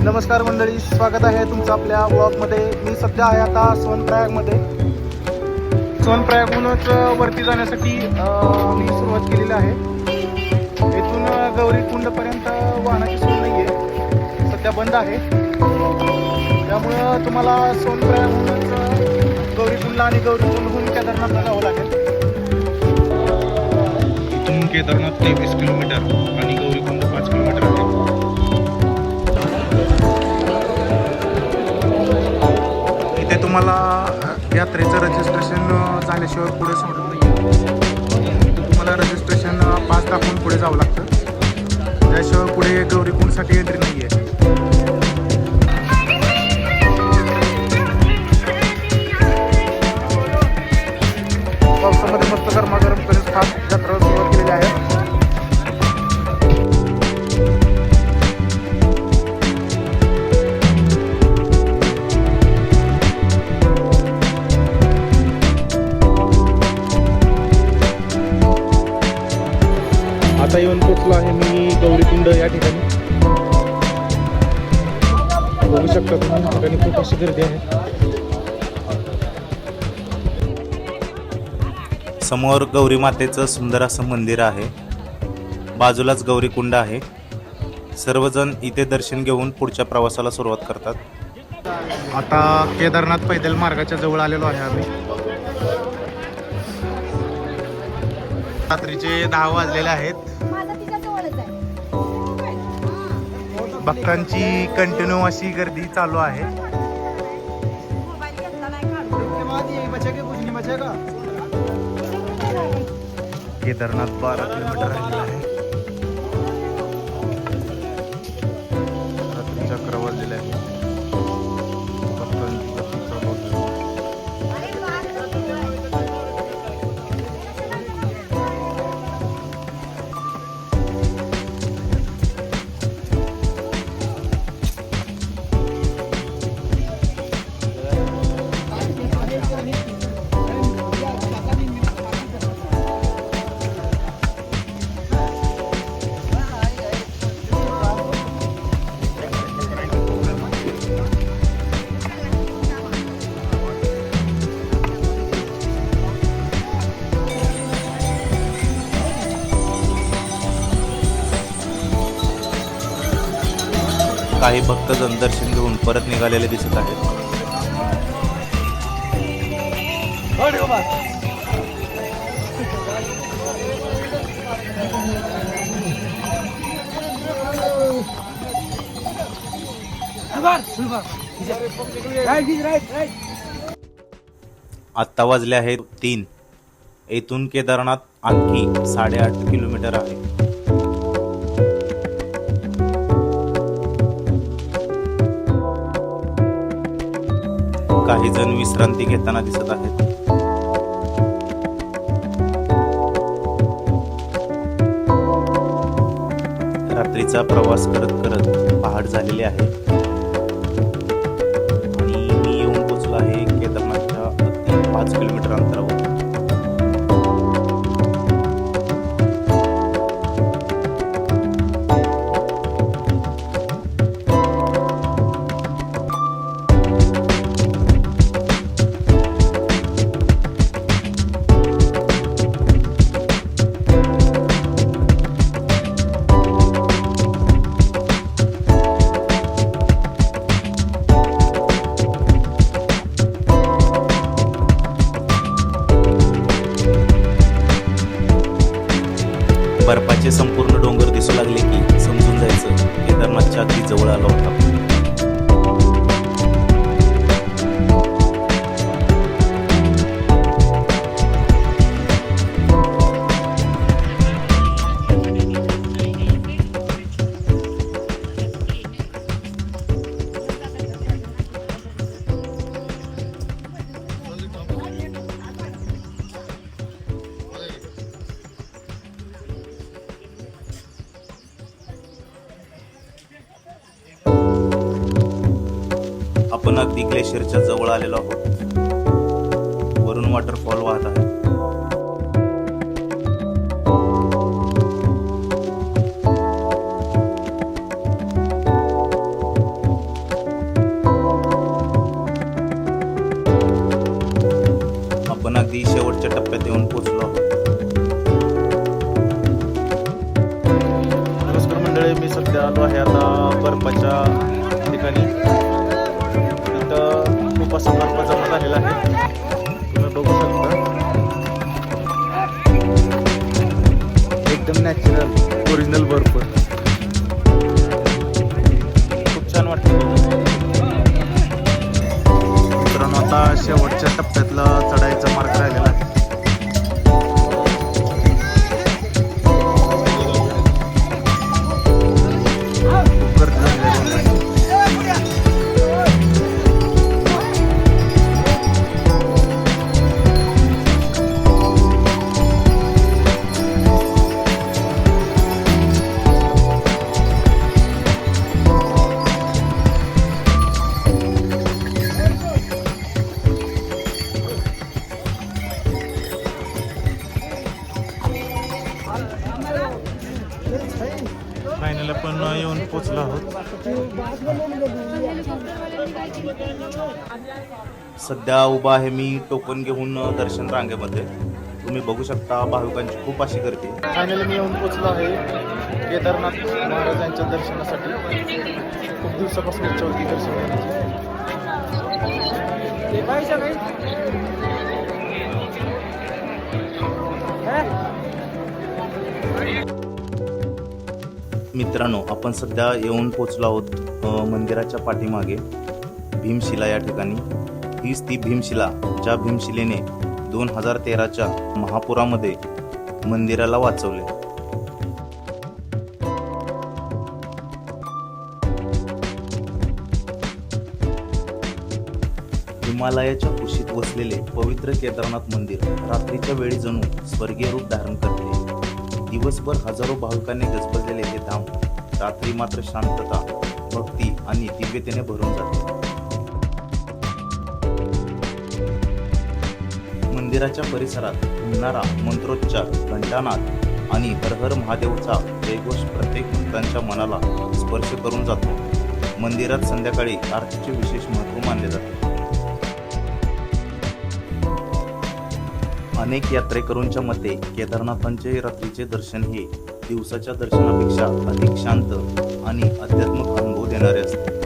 नमस्कार मंडळी, स्वागत आहे तुमचं आपल्या ब्लॉगमध्ये. मी सध्या आहे आता सोनप्रयागमध्ये. सोनप्रयागहूनच वरती जाण्यासाठी मी सुरुवात केलेली आहे. येथून गौरीकुंडपर्यंत वाहनाची सोय नाही आहे, सध्या बंद आहे. त्यामुळं तुम्हाला सोनप्रयागहूनच गौरीकुंडला आणि गौरीकुंडहून केदारनाथला जावं लागेल. इथून केदारनाथ 23 किलोमीटर आणि गौरीकुंड 5 किलोमीटर आहे. इथे तुम्हाला यात्रेचं रजिस्ट्रेशन झाल्याशिवाय पुढे सोडत नाही. तुम्हाला रजिस्ट्रेशन पास दाखवून पुढे जावं लागतं. त्याशिवाय पुढे गौरीकुंडसाठी एंट्री नाही आहे. पावसामध्ये मस्त गरमागरम करून खास जत्रा सुरुवात केलेली आहे. आता येऊन पोचलो आहे मी गौरीकुंड या ठिकाणी. बघू शकता तुम्ही, या ठिकाणी खूप अशी गर्दी आहे. समोर गौरी मातेचं सुंदर असं मंदिर आहे. बाजूलाच गौरीकुंड आहे. सर्वजण इथे दर्शन घेऊन पुढच्या प्रवासाला सुरुवात करतात. आता केदारनाथ पैदल मार्गाच्या जवळ आलेलो आहे आम्ही. रात्रीचे 10 वाजलेले आहेत. भक्तांची कंटिन्यू अशी गर्दी चालू आहे. केदारनाथ 12 किलोमीटर राहिलेलं आहे. रात्रीच्या 11 वाजलेले आहे. भक्तांची गर्दी चालू आहे. काही भक्तजण दर्शन घेऊन परत निघालेले दिसत आहेत. आत्ता वाजले आहेत 3. येथून केदारनाथ आणखी 8.5 किलोमीटर आहे. काही जण विश्रांती घेताना दिसत आहेत. रात्रीचा प्रवास करत करत पहाट झालेली आहे आणि मी येऊन पोचलो आहे केदारनाथच्या अगदी 5 किलोमीटर अंतरावर. बर्फाचे संपूर्ण डोंगर दिसू लागले की समजून जायचं केदारनाथच्या अगदी जवळ आलो होता. आपण अगदी ग्लेशियरच्या जवळ आलेलो आहोत. वरून वॉटरफॉल वाहत आहे. आहे आता बर्फाच्या ठिकाणी. इथं खूप असा बर्फ जमा झालेला आहे, तुम्ही बघू शकता. एकदम नॅचरल ओरिजिनल बर्फ, खूप छान वाटतं. मित्रांनो, आता शेवटच्या टप्प्यातला चढायचा मार्ग राहिलेला आहे. खूप गर्दी झालेली आहे. फायनल आपण येऊन पोचलो आहोत. सध्या उभा आहे मी टोकन घेऊन दर्शन रांगेमध्ये. तुम्ही बघू शकता भाविकांची खूप अशी गर्दी. फायनली मी येऊन पोचलो आहे केदारनाथ महाराजांच्या दर्शनासाठी. खूप दिवसापासून इच्छा होती दर्शन घेण्याची. मित्रांनो, आपण सध्या येऊन पोचलो आहोत मंदिराच्या पाठीमागे भीमशिला या ठिकाणी. हीच ती भीमशिला ज्या भीमशिलेने 2013च्या महापुरामध्ये मंदिराला वाचवले. हिमालयाच्या कुशीत वसलेले पवित्र केदारनाथ मंदिर रात्रीच्या वेळी जणू स्वर्गीय रूप धारण करते. दिवसभर हजारो भाविकांनी गजबजलेले हे धाम रात्री मात्र शांतता, भक्ती आणि दिव्यतेने भरून जाते. मंदिराच्या परिसरात घुमणारा मंत्रोच्चार, घंटानाद आणि हर हर महादेवचा जयघोष प्रत्येक भक्तांच्या मनाला स्पर्श करून जातो. मंदिरात संध्याकाळी आरतीचे विशेष महत्त्व मानले जाते. अनेक यात्रेकरूंच्या मते केदारनाथांचे रात्रीचे दर्शन हे दिवसाच्या दर्शनापेक्षा अधिक शांत आणि आध्यात्मिक अनुभव देणारे असते.